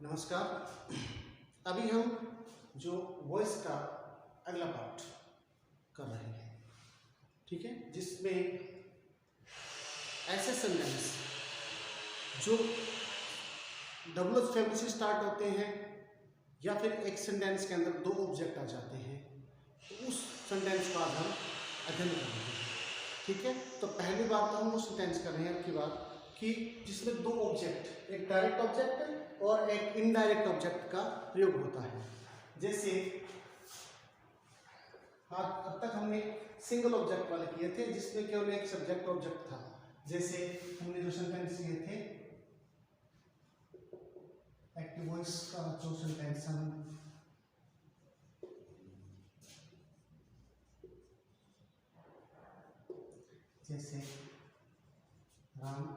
नमस्कार। अभी हम जो वॉइस का अगला पार्ट कर रहे हैं, ठीक है, जिसमें ऐसे सेंटेंस जो डबल फैमिली से स्टार्ट होते हैं या फिर एक सेंटेंस के अंदर दो ऑब्जेक्ट आ जाते हैं, तो उस सेंटेंस का हम अध्ययन कर रहे हैं। ठीक है, तो पहली बात तो हम वो सेंटेंस कर रहे हैं आपकी बात कि जिसमें दो ऑब्जेक्ट, एक डायरेक्ट ऑब्जेक्ट और एक इनडायरेक्ट ऑब्जेक्ट का प्रयोग होता है। जैसे हाँ, अब तक हमने सिंगल ऑब्जेक्ट वाले किए थे जिसमें केवल एक सब्जेक्ट ऑब्जेक्ट था। जैसे हमने जो सेंटेंस किए थे एक्टिव वॉइस का जो सेंटेंस हम जैसे राम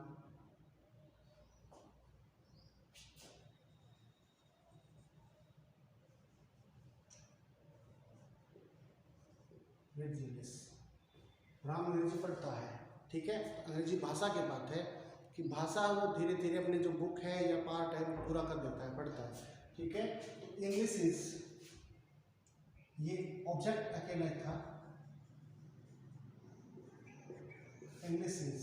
राम अंग्रेजी पढ़ता है। ठीक है, अंग्रेजी भाषा की बात है कि भाषा वो धीरे धीरे अपने जो बुक है या पार्ट है वो पूरा कर देता है, पढ़ता है। ठीक है, इंग्लिश इज, ये ऑब्जेक्ट अकेला था, English is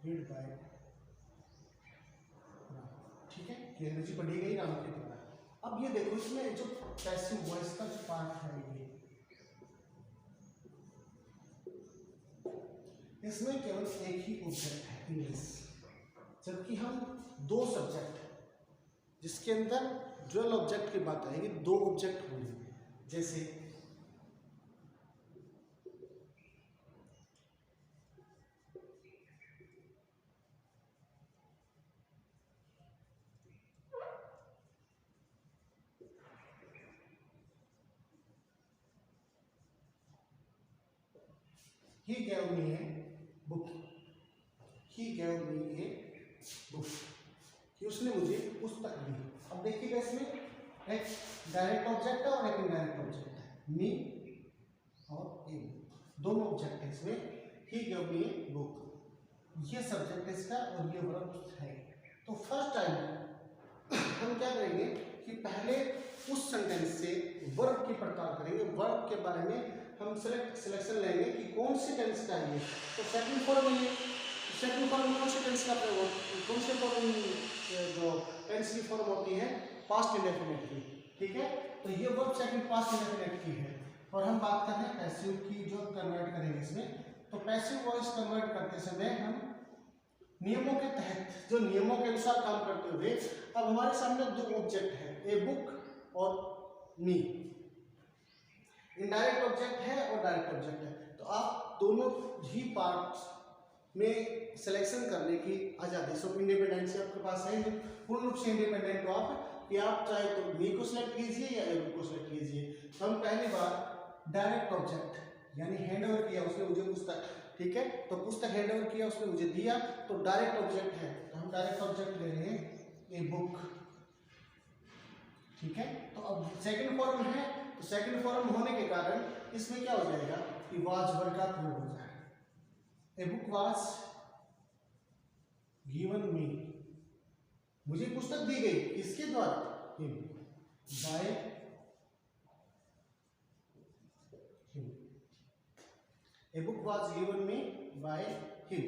read by Ram. ठीक है, कि अंग्रेजी पढ़ी गई राम के द्वारा। अब ये देखो इसमें जो पैसिव वॉइस का जो पार्ट है ये, इसमें केवल एक ही ऑब्जेक्ट है इंग्लिश, जबकि हम दो सब्जेक्ट जिसके अंदर ड्यूअल ऑब्जेक्ट की बात आएगी, दो ऑब्जेक्ट होंगे। जैसे he gave me a book, he gave me a book, कि उसने मुझे पुस्तक दी। अब देखिएगा इसमें एक डायरेक्ट ऑब्जेक्ट है और एक इनडायरेक्ट ऑब्जेक्ट है, मी और ए, दोनों ऑब्जेक्ट है इसमें। he gave me a book, ये सब्जेक्ट है इसका और ये वर्ब है। तो फर्स्ट टाइम हम क्या करेंगे कि पहले उस सेंटेंस से वर्ब की पड़ताल करेंगे, वर्ब के बारे में हम सिलेक्शन लेंगे कि कौन से टेंस का है ये। तो सेकंड फॉर्म में, सेकंड फॉर्म में कौन से टेंस का प्रयोग, कौन से फॉर्म जो टेंस की फॉर्म होती है पास्ट इंडेफिनिट की। ठीक है, तो ये वर्ब सेकंड पास्ट इंडेफिनिट की है और हम बात कर रहे हैं पैसिव की जो कन्वर्ट करेंगे इसमें। तो पैसिव वॉइस कन्वर्ट करते समय हम नियमों के तहत, जो नियमों के अनुसार काम करते हुए, अब हमारे सामने दो ऑब्जेक्ट है, ए बुक और मी, इनडायरेक्ट ऑब्जेक्ट है और डायरेक्ट ऑब्जेक्ट है। तो आप दोनों ही पार्ट्स में सिलेक्शन करने की आज़ादी, सब इंडिपेंडेंस आपके पास है, पूर्ण रूप से इंडिपेंडेंट हो आप, कि आप चाहे तो मी को सिलेक्ट कीजिए या ए बुक को सिलेक्ट कीजिए। तो हम पहली बार डायरेक्ट ऑब्जेक्ट यानी हैंड ओवर किया उसने मुझे पुस्तक, ठीक है, तो पुस्तक हैंड ओवर किया उसने मुझे दिया, तो डायरेक्ट ऑब्जेक्ट है, तो हम डायरेक्ट ऑब्जेक्ट ले रहे हैं ए बुक। ठीक है, तो अब सेकंड फॉर्म है, तो सेकंड फॉर्म होने के कारण इसमें क्या हो जाएगा कि वाज वर्ड का प्रयोग हो जाएगा। A book was given me, मुझे पुस्तक दी गई, किसके द्वारा, him, by him, a book was given me by him.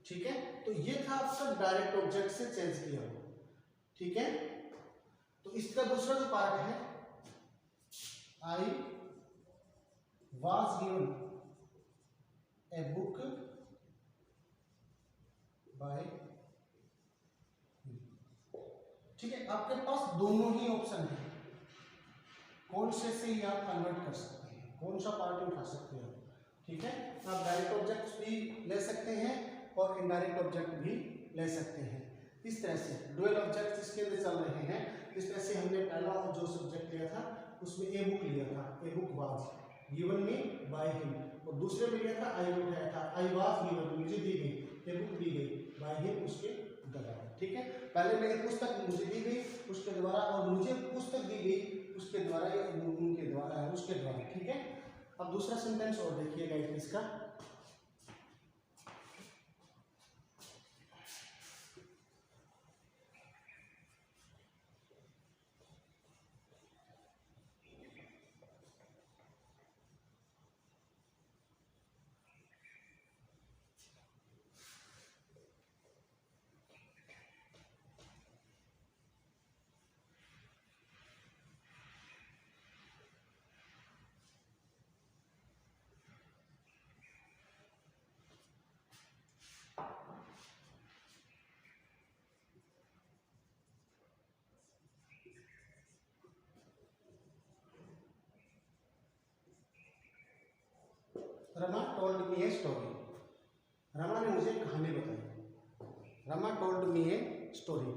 ठीक है, तो ये था आपका डायरेक्ट ऑब्जेक्ट से चेंज किया हुआ। ठीक है, तो इसका दूसरा जो पार्ट है, I was given a book by, ठीक है, आपके पास दोनों ही ऑप्शन है, कौन से ही आप कन्वर्ट कर सकते हैं, कौन सा पार्ट उठा सकते हैं। ठीक है, आप डायरेक्ट ऑब्जेक्ट भी ले सकते हैं और इनडायरेक्ट ऑब्जेक्ट भी ले सकते हैं। इस तरह से डुअल ऑब्जेक्ट इसके अंदर चल रहे हैं। इस तरह से हमने पहला जो सब्जेक्ट लिया था उसमें ए बुक लिया था, a book was given me by him, और दूसरे में लिया था आई उठाया था, आई वाज गिवन, मुझे दी गई, ए बुक दी गई, बाय हिम उसके द्वारा। ठीक है, पहले मेरी पुस्तक मुझे दी गई उसके द्वारा और मुझे पुस्तक दी गई उसके द्वारा या उनके द्वारा, उसके द्वारा। ठीक है, अब दूसरा सेंटेंस और देखिएगा इसका, Rama told me a story, Rama ने मुझे कहानी बताई। Rama told me a story,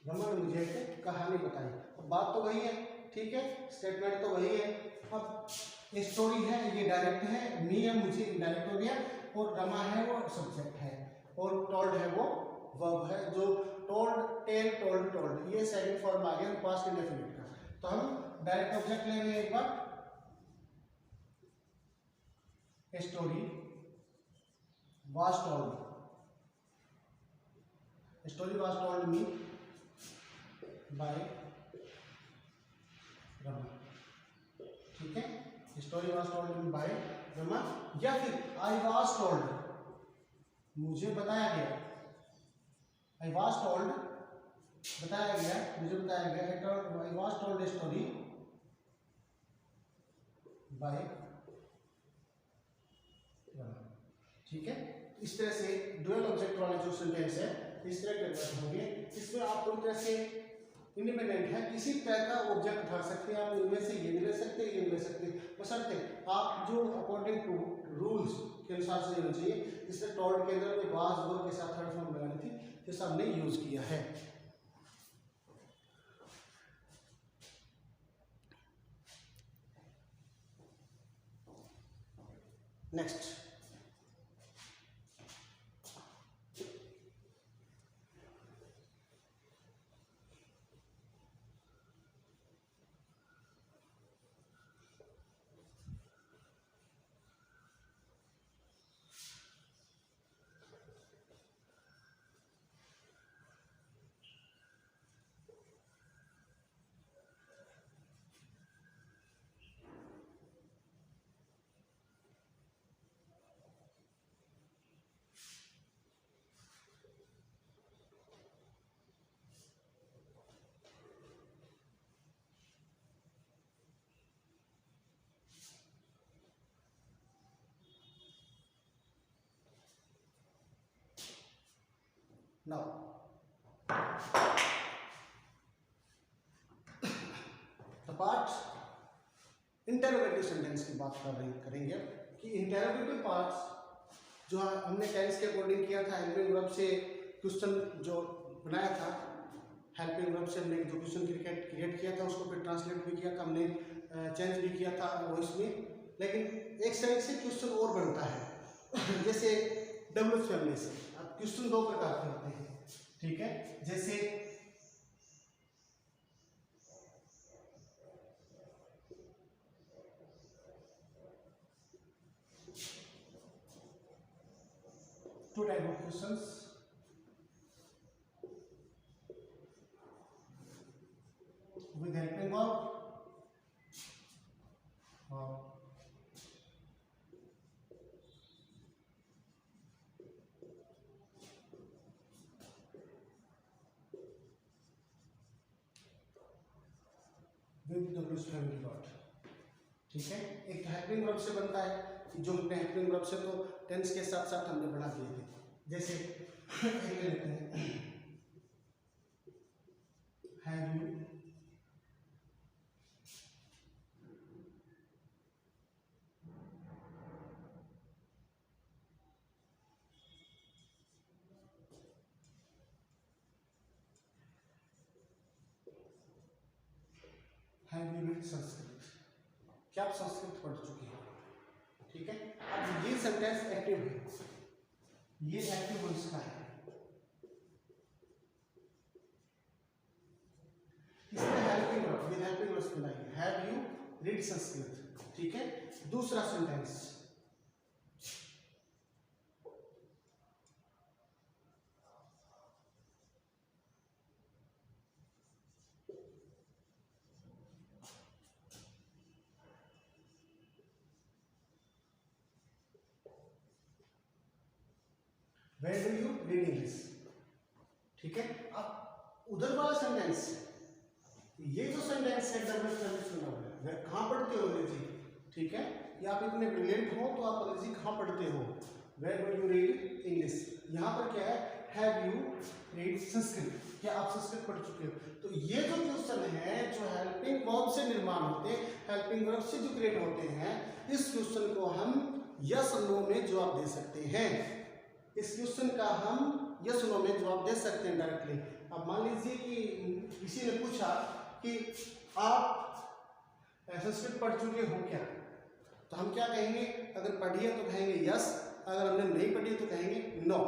Rama ने मुझे एक कहानी बताई। अब बात तो वही है, ठीक है, स्टेटमेंट तो वही है। अब स्टोरी है ये डायरेक्ट है, मी है मुझे इनडायरेक्ट हो गया, और रमा है वो सब्जेक्ट है, और टोल्ड है वो वर्ब है। जो टोल्ड, टेल, टोल्ड, टोल्ड, ये सेकंड फॉर्म आ गया पास्ट इंडेफिनिट का। तो हम डायरेक्ट ऑब्जेक्ट लेंगे एक बार, story was told, story was told me by Rama, ठीक है, story was told me by Rama, या फिर I was told, मुझे बताया गया, I was told बताया गया, मुझे बताया गया, I was told a story by Rama, ठीक है। इस तरह से डुअल ऑब्जेक्ट वाले जो सेंटेंस है इस तरह कन्वर्ट होंगे। इसमें आप पूरी तरह से इंडिपेंडेंट है, किसी तरह का ऑब्जेक्ट उठा सकते हैं आप, इनमें से ये भी ले सकते हैं, ये भी ले सकते हैं, बशर्ते आप जो अकॉर्डिंग टू रूल्स के अनुसार से होना चाहिए। इसलिए टोल्ड के अंदर में वाज वर्ब के साथ थर्ड फॉर्म लगानी थी, ये सबने यूज किया है। Next, now the part interrogative sentence की बात करेंगे कि इंटरोगेटिव पार्ट्स जो हमने टेंस के अकॉर्डिंग किया था, हेल्पिंग वर्ब से क्वेश्चन जो बनाया था, हेल्पिंग वर्ब से हमने जो क्वेश्चन क्रिएट किया था उसको फिर ट्रांसलेट भी किया था हमने, चेंज भी किया था वॉइस में। लेकिन एक साइड से क्वेश्चन और बनता है जैसे डब्ल्यू फैमिली से अब क्वेश्चन दो प्रकार के होते हैं, ठीक है, जैसे two type of questions, with helping verb or with WH family word, ठीक है। एक हेल्पिंग वर्ब से बनता है कि जो हमने हेल्पिंग वर्ब से तो टेंस के साथ साथ हमने बढ़ा दिए थे, जैसे लेते हैं हैव यू रीड संस्कृत, क्या आप संस्कृत पढ़ चुके हो, ठीक है। अब ये सेंटेंस एक्टिव है, ये एक्टिव वॉइस का है, इसमें helping verb with helping verb बनाइए, हैव यू रीड संस्कृत, ठीक है। दूसरा sentence Where do you read English, ठीक है। अब उधर वाला सेंटेंस, ये जो सेंटेंस है डबल सेंटेंस बना हुआ है, वह कहाँ पढ़ते हो अंग्रेजी, ठीक है। या आप इतने ब्रिलियंट हो तो आप अंग्रेजी कहाँ पढ़ते हो, Where do you read English, यहाँ पर क्या है, Have you read संस्कृत, क्या आप संस्कृत पढ़ चुके हो। तो ये जो क्वेश्चन है जो हेल्पिंग वर्ब से निर्माण होते हैं, हेल्पिंग वर्ब से जो क्रिएट होते हैं, इस क्वेश्चन को हम यस नो में जवाब दे सकते हैं। इस क्वेश्चन का हम यस नो में जवाब दे सकते हैं डायरेक्टली। अब मान लीजिए कि किसी ने पूछा कि आप संस्कृत पढ़ चुके हो क्या, तो हम क्या कहेंगे? अगर पढ़ी है तो कहेंगे यस, अगर हमने नहीं पढ़ी तो कहेंगे नो।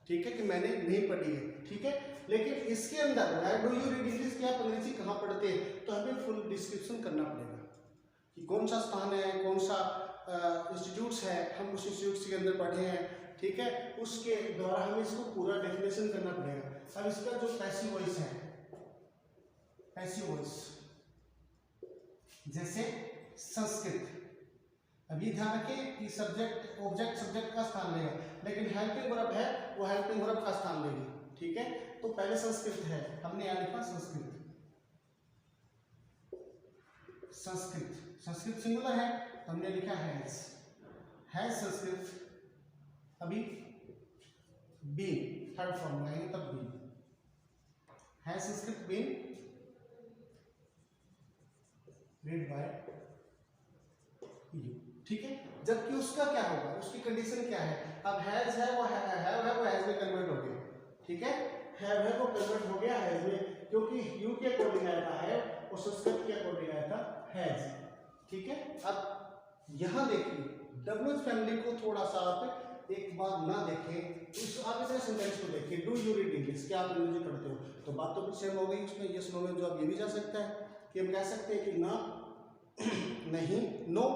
ठीक है, कि मैंने नहीं पढ़ी है। ठीक है, लेकिन इसके अंदर why do you read English, क्या आप अंग्रेजी कहाँ पढ़ते हैं, तो हमें फुल डिस्क्रिप्शन करना पड़ेगा कि कौन सा स्थान है, कौन सा इंस्टीट्यूट्स है, हम उस इंस्टीट्यूट्स के अंदर पढ़े हैं। ठीक है, उसके द्वारा हमें इसको पूरा डेफिनेशन करना पड़ेगा। अब इसका जो पैसिव वॉइस है, पैसिव वॉइस जैसे संस्कृत, अभी ध्यान रखें कि सब्जेक्ट ऑब्जेक्ट सब्जेक्ट का स्थान लेगा, लेकिन हेल्पिंग वर्ब है वो हेल्पिंग वर्ब का स्थान लेगी। ठीक है, तो पहले संस्कृत है, हमने यहाँ लिखा संस्कृत। संस्कृत, संस्कृत सिंगुलर है, हमने लिखा हैज संस्कृत। अभी बीन थर्ड फॉर्म में आएंगे तब been, has Sanskrit been read by you. ठीक है, जबकि उसका क्या होगा, उसकी कंडीशन क्या है? अब हैज है वो हैव है वो हैज में कन्वर्ट हो गया। ठीक है, हैव है वो कन्वर्ट हो गया हैज में, क्योंकि यू के अकॉर्डिंग आया था हैव और संस्कृत के अकॉर्डिंग आया था हैज। ठीक है, अब यहां देखिए डब्ल्यूएच फैमिली को थोड़ा सा आप एक बार ना देखें, उस आगे से सेंटेंस को देखिए, डू यू रीड इंग्लिश, क्या आप अंग्रेजी पढ़ते हो, तो बात तो सेम हो गई उसमें। यस नो में जो आप ये भी जा सकता है कि हम कह सकते हैं कि ना, नहीं, नो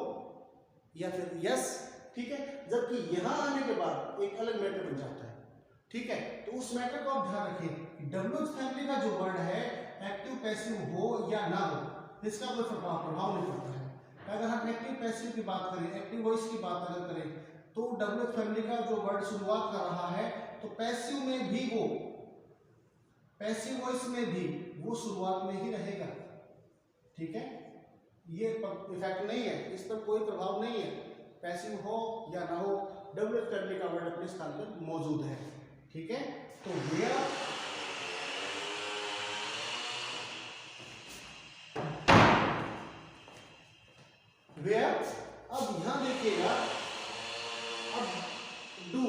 या फिर यस। ठीक है, जबकि यहां आने के बाद एक अलग मैटर बन जाता है। ठीक है, तो उस मैटर को आप ध्यान रखें, डब्ल्यूएच फैमिली का जो वर्ड है एक्टिव पैसिव हो या ना हो, इसका कोई प्रभाव नहीं पड़ता है। अगर हम एक्टिव पैसिव की बात करें, एक्टिव वॉइस की बात अगर करें, तो डब्ल्यूएच फैमिली का जो वर्ड शुरुआत कर रहा है, तो पैसिव में भी वो, पैसिव वॉइस में भी वो शुरुआत में ही रहेगा। ठीक है, ये इफेक्ट नहीं है, इस पर कोई प्रभाव नहीं है, पैसिव हो या ना हो, डब्ल्यूएच फैमिली का वर्ड अपने स्थान पर मौजूद है। ठीक है, तो वेयर अब यहां देखिएगा, अब डू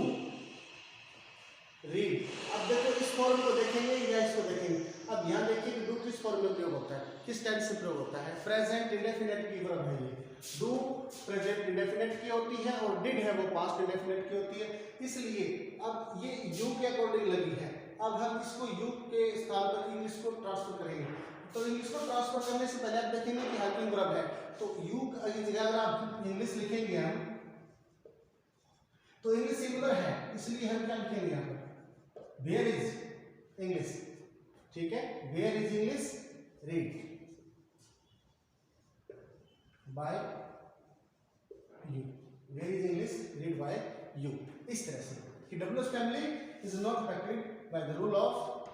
रीड, अब देखो इस फॉर्म को देखेंगे या इसको देखेंगे। अब यहां देखिए कि डू किस फॉर्म में प्रयोग होता है, किस टेंस से प्रयोग होता है, प्रेजेंट इंडेफिनिट की वर्ब है ये। डू प्रेजेंट इंडेफिनिट की होती है और डिड है वो पास्ट इंडेफिनिट की होती है, इसलिए अब ये यू के अकॉर्डिंग लगी है। अब हम इसको यू के स्थान पर इंग्लिश को ट्रांसफर करेंगे, तो इंग्लिश को ट्रांसफर करने से पहले आप देखेंगे कि हेल्पिंग वर्ब है, तो यू की जगह अगर आप इंग्लिश लिखेंगे हम, तो इंग्लिश सिंगुलर है, इसलिए हम क्या लिखेंगे यहाँ पर, वेयर इज इंग्लिश। ठीक है, where is English read by you, where is English read by you. इस तरह से कि WH family is not affected by the rule of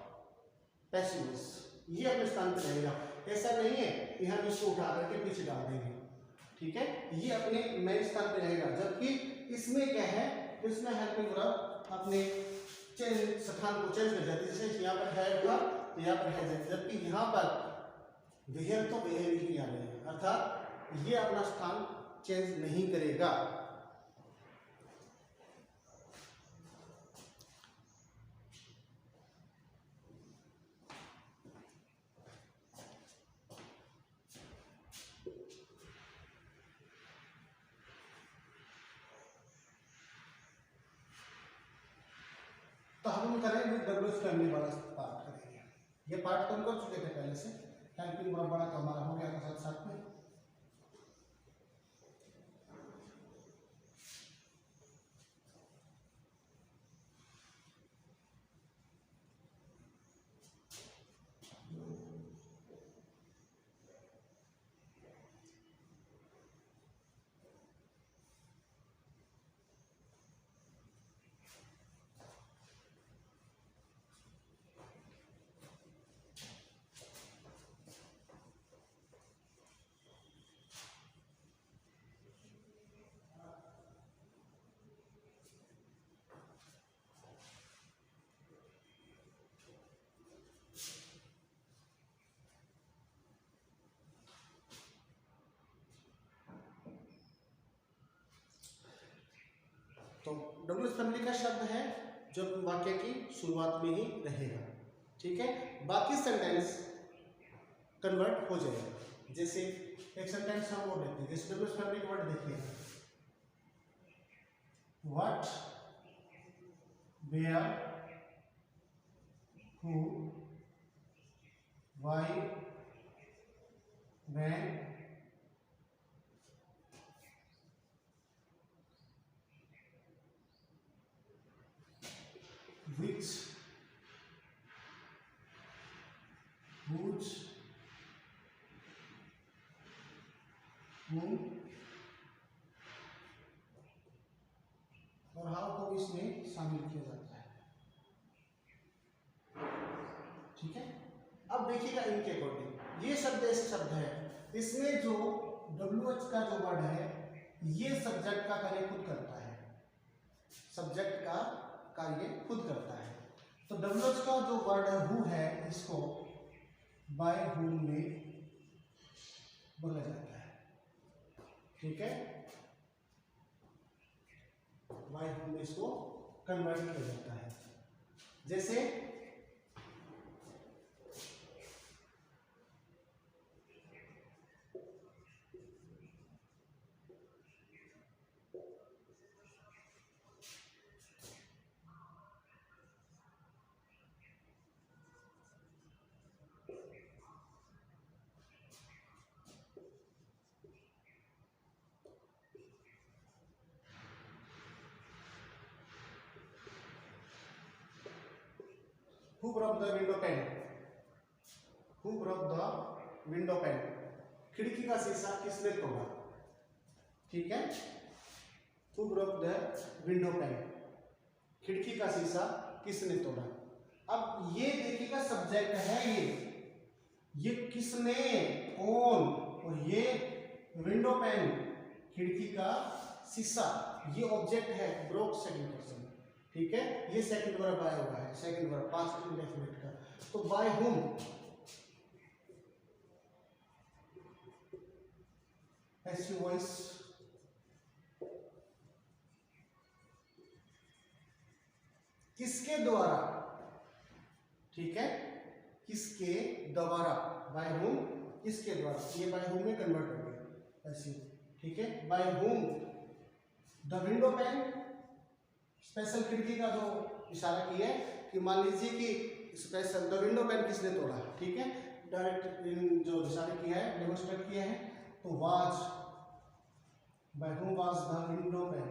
passive voice, ये अपने स्थान पर रहेगा। ऐसा नहीं है कि हम इसको उठा करके पीछे डाल देंगे। ठीक है, ये अपने मेन स्थान पर रहेगा, जबकि इसमें क्या है, इसमें हेल्पिंग वर्ब अपने स्थान को चेंज कर जाती है। जैसे यहाँ पर है था तो यहाँ पर है, जबकि यहाँ पर वेयर तो वेयर ही आ रहे हैं, अर्थात ये अपना स्थान चेंज नहीं करेगा। तो हम करेंगे डब्ल्यूएच फैमिली वाला पार्ट करेंगे, ये पार्ट तो हम कर चुके थे पहले से, हेल्पिंग वर्ब वाला तो हमारा हो गया था साथ साथ में। तो डब्ल्यूएच फैमिली का शब्द है जो वाक्य की शुरुआत में ही रहेगा, ठीक है। बाकी सेंटेंस कन्वर्ट हो जाएगा। जैसे एक सेंटेंस हम और देखते हैं, जैसे डब्ल्यूएच फैमिली के वर्ड देखिए, what, where, who, why, when, which, whose, whom और हाउ को इसमें शामिल किया जाता है, ठीक है। अब देखिएगा इनके अकॉर्डिंग ये शब्द ऐसे शब्द है, इसमें जो डब्ल्यूएच का जो वर्ड है ये सब्जेक्ट का कार्य खुद करता है, सब्जेक्ट का कार्य खुद करता है। तो डब्ल्यूएच का जो वर्ड है हु है, इसको बाय हुम में बोला जाता है, ठीक है। बाय हुम में इसको कन्वर्ट किया जाता है। जैसे Who broke the window pane? Who broke the window pane? खिड़की का शीशा किसने तोड़ा, ठीक है। Who broke the window pane? खिड़की का शीशा किसने तोड़ा। अब ये देखिएगा सब्जेक्ट है ये किसने, कौन, और ये विंडो पैन खिड़की का शीशा, ये ऑब्जेक्ट है, ब्रोक सेकंड पर्सन, ठीक है। ये सेकंड वर्ब बाय हुआ है, सेकंड वर्ब पास्ट इंडेफिनिट का। तो बाय हुम, ऐसी वॉइस, किसके द्वारा, ठीक है, किसके द्वारा, बाय हुम किसके द्वारा, ये बाय हुम में कन्वर्ट हो गया ऐसे, ठीक है। By whom the window pan, special खिड़की का जो इशारा किया है कि मान लीजिए कि स्पेशल द विंडो पैन किसने तोड़ा, ठीक है। डायरेक्ट जो इशारा किया है, डेमोंस्ट्रेट किया है, तो was, by whom was the window pan,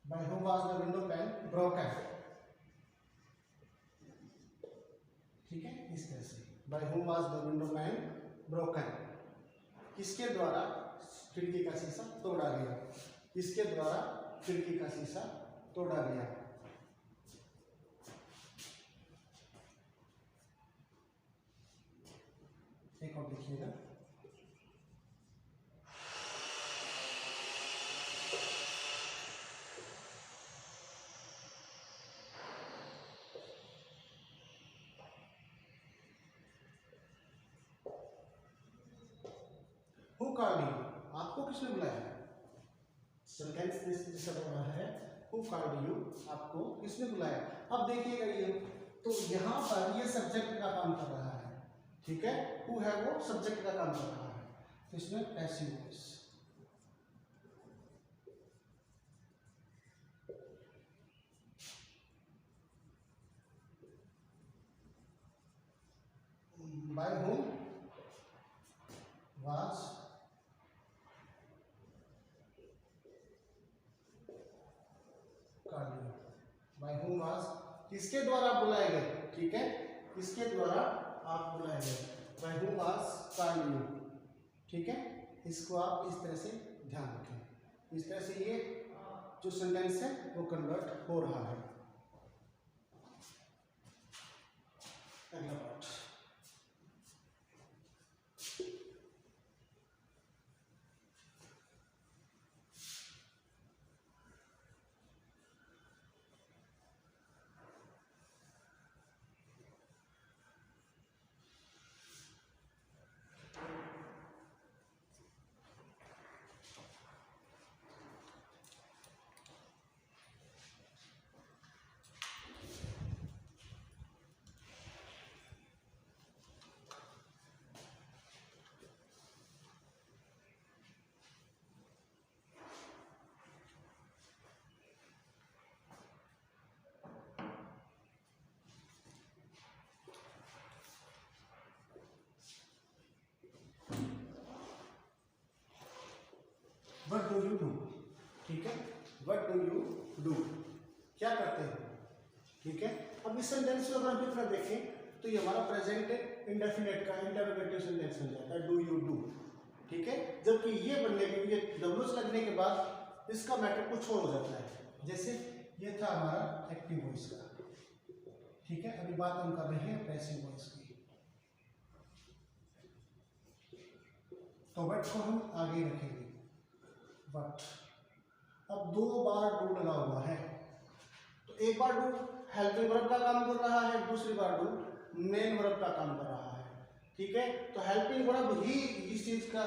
by whom was the window pane broken, ठीक है। इस तरह से by whom was the window pane broken, किसके द्वारा खिड़की का शीशा तोड़ा गया, किसके द्वारा खिड़की का शीशा तोड़ा गया। एक और देखिएगा, Who called you? आपको किसने बुलाया, सेंटेंस जैसा बन रहा है, Who called you? आपको किसने बुलाया। अब देखिएगा ये, तो यहाँ पर ये सब्जेक्ट का काम कर रहा है, ठीक है। Who है वो सब्जेक्ट का काम कर रहा है, तो इसमें passive voice, by whom was called you, by whom was किसके द्वारा बुलाए गए, ठीक है, किसके द्वारा आप बुलाए गए, by whom was called you, ठीक है। इसको आप इस तरह से ध्यान रखें, इस तरह से ये जो सेंटेंस है वो कन्वर्ट हो रहा है। अगला part, what do you do, क्या करते हो, ठीक है। अब इस सेंटेंस को अगर हम इतना देखें तो ये हमारा प्रेजेंट इंडेफिनिट का इंटरोगेटिव सेंटेंस हो जाता है, डू यू डू, ठीक है। जबकि ये बनने के लिए डब्ल्यूएच लगने के बाद इसका मैटर कुछ और हो जाता है। जैसे ये था हमारा एक्टिव वॉइस का, ठीक है। अभी बात हम कर रहे हैं पैसिव वॉइस की, तो व्हाट को हम आगे रखेंगे, व्हाट। अब 2 बार डू लगा हुआ है, तो एक बार डू हेल्पिंग वर्ब का काम कर रहा है, दूसरी बार डू मेन वर्ब का काम कर रहा है, ठीक है। तो हेल्पिंग वर्ब ही इस चीज का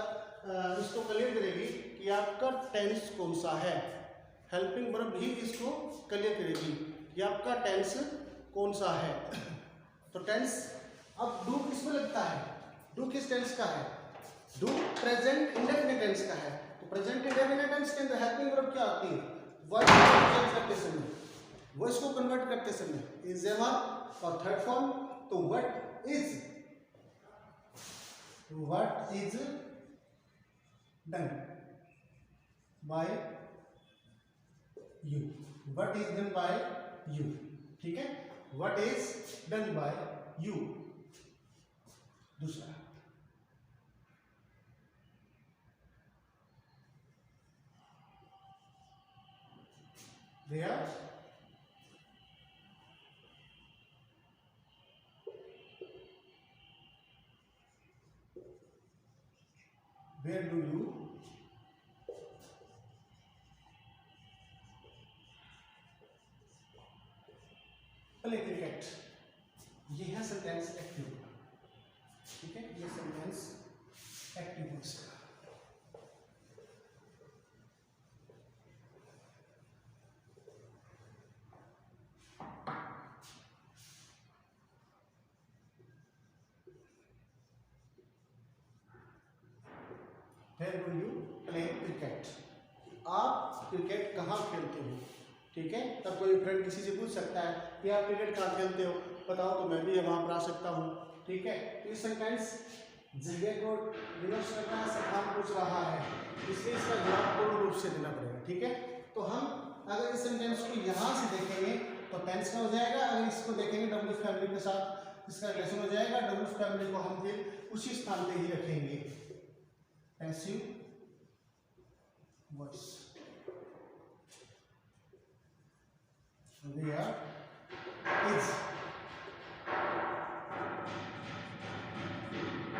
इसको क्लियर करेगी कि आपका टेंस कौन सा है। हेल्पिंग वर्ब ही इसको क्लियर करेगी कि आपका टेंस कौन सा है। तो टेंस अब डू किस में लगता है, डू किस टेंस का है, डू प्रेजेंट इंडेफिनिट टेंस का है। तो प्रेजेंट इंडेफिनिट टेंस के अंदर हेल्पिंग वर्ब क्या आती है, वर्ब चेंज करते समय, वॉइस को कन्वर्ट करते समय इज एम और थर्ड फॉर्म। तो what is done by you, what is done by you, ठीक है। What is done by you. दूसरा where do you play cricket, ये है सेंटेंस एक्टिव, ठीक है। ये सेंटेंस एक्टिव है इसका। Where do you play cricket? आप क्रिकेट कहाँ खेलते हो, ठीक है। तब कोई फ्रेंड किसी से पूछ सकता है कि आप क्रिकेट कहाँ खेलते हो, बताओ, तो मैं भी वहाँ पर आ सकता हूँ, ठीक है। तो ये सेंटेंस जगह को डिनोट करना है, स्थान पूछ रहा है, इसलिए इसका जवाब पूर्ण रूप से देना पड़ेगा, ठीक है। तो हम अगर इस सेंटेंस को यहाँ से देखेंगे तो टेंस का हो जाएगा, अगर इसको देखेंगे डब्ल्यू फैमिली के साथ इसका रिलेशन हो जाएगा। डब्ल्यू फैमिली को हम फिर उसी स्थान पे ही रखेंगे, passive voice. Where is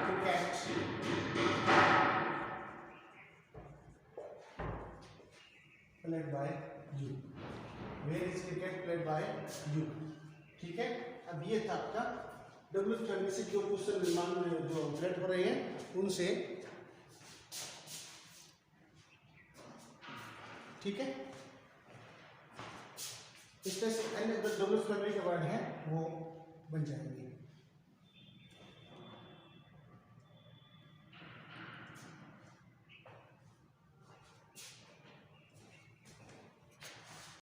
cricket played by you? Where is cricket played by you? ठीक है। अब ये था आपका डब्ल्यू फैमिली से जो क्वेश्चन निर्माण में जो रिलेट हो रहे हैं उनसे, ठीक है। इसमें से डब्ल्यू फैमिली के वर्ड हैं वो बन जाएंगे।